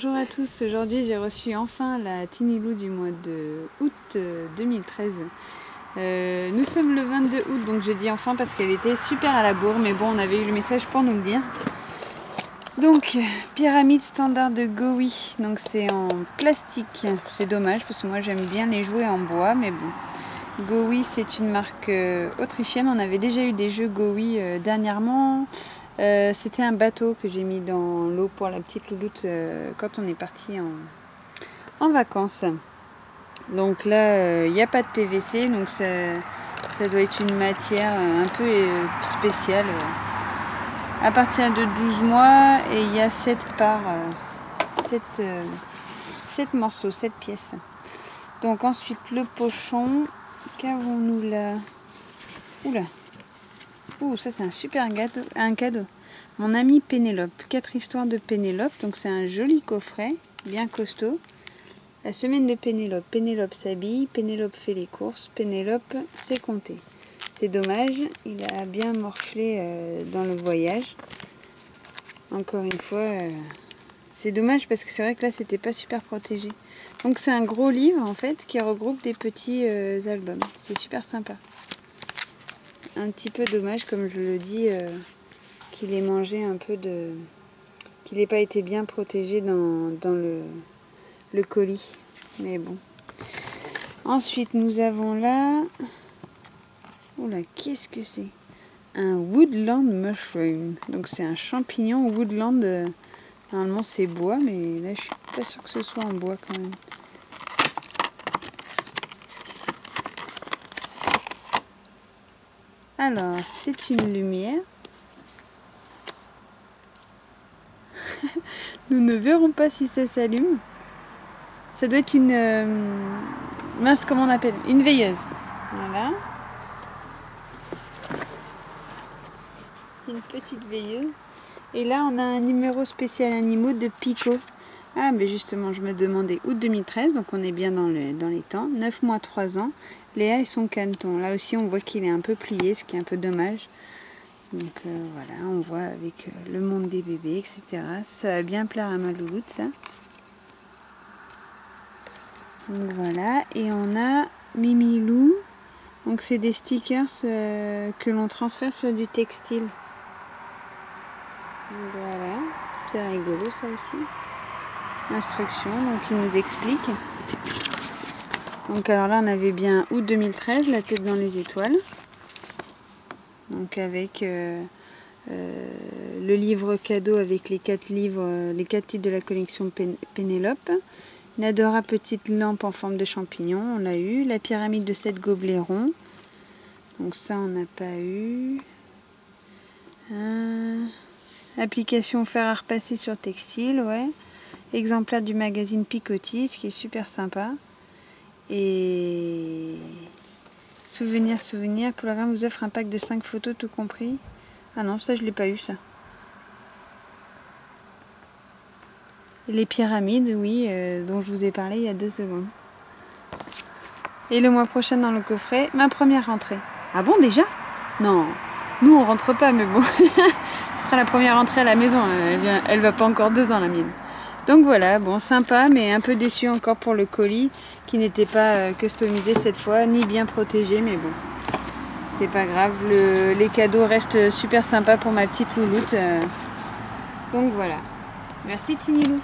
Bonjour à tous, aujourd'hui j'ai reçu enfin la Tinilou du mois de août 2013. Nous sommes le 22 août, donc je dis enfin parce qu'elle était super à la bourre, mais bon, on avait eu le message pour nous le dire. Donc, pyramide standard de Gowi, donc c'est en plastique. C'est dommage parce que moi j'aime bien les jouets en bois, mais bon. Gowi, c'est une marque autrichienne. On avait déjà eu des jeux Gowi dernièrement. C'était un bateau que j'ai mis dans l'eau pour la petite louloute quand on est parti en vacances. Donc là, il n'y a pas de PVC, donc ça doit être une matière un peu spéciale. À partir de 12 mois, et il y a 7 parts, 7 morceaux, 7 pièces. Donc ensuite le pochon, qu'avons-nous là? Oula! Ouh, ça c'est un super cadeau. Mon amie Pénélope, 4 histoires de Pénélope, donc c'est un joli coffret, bien costaud. La semaine de Pénélope, Pénélope s'habille, Pénélope fait les courses, Pénélope sait compter. C'est dommage, il a bien morflé dans le voyage. Encore une fois, c'est dommage parce que c'est vrai que là c'était pas super protégé. Donc c'est un gros livre en fait qui regroupe des petits albums. C'est super sympa. Un petit peu dommage, comme je le dis, qu'il ait mangé un peu de... qu'il n'ait pas été bien protégé dans le colis. Mais bon. Ensuite, nous avons là... Oula, qu'est-ce que c'est? Un woodland mushroom. Donc c'est un champignon woodland. Normalement c'est bois, mais là je suis pas sûre que ce soit en bois quand même. Alors, c'est une lumière. Nous ne verrons pas si ça s'allume. Ça doit être une... mince, comment on appelle? Une veilleuse. Voilà. Une petite veilleuse. Et là, on a un numéro spécial animaux de Pico. Ah, mais justement, je me demandais août 2013, donc on est bien dans les temps. 9 mois, 3 ans. Léa et son caneton. Là aussi, on voit qu'il est un peu plié, ce qui est un peu dommage. Donc voilà, on voit avec le monde des bébés, etc. Ça va bien plaire à ma louloute, ça. Donc voilà, et on a Mimilou. Donc c'est des stickers que l'on transfère sur du textile. Voilà, c'est rigolo ça aussi. Instruction, donc il nous explique. Donc alors là on avait bien août 2013, la tête dans les étoiles. Donc avec le livre cadeau avec les 4 livres, les 4 titres de la collection Pénélope. Une adorable petite lampe en forme de champignon, on l'a eu. La pyramide de 7 gobelets ronds. Donc ça on n'a pas eu. Application fer à repasser sur textile, ouais. Exemplaire du magazine Picotis, ce qui est super sympa. Et souvenir, pour la vous offre un pack de 5 photos tout compris. Ah non, ça je l'ai pas eu ça. Et les pyramides, oui, dont je vous ai parlé il y a 2 secondes. Et le mois prochain dans le coffret, ma première rentrée. Ah bon déjà? Non, nous on rentre pas, mais bon. Ce sera la première rentrée à la maison, elle va pas encore 2 ans la mienne. Donc voilà, bon sympa, mais un peu déçu encore pour le colis qui n'était pas customisé cette fois, ni bien protégé, mais bon, c'est pas grave. Les cadeaux restent super sympas pour ma petite louloute. Donc voilà. Merci Tinilou.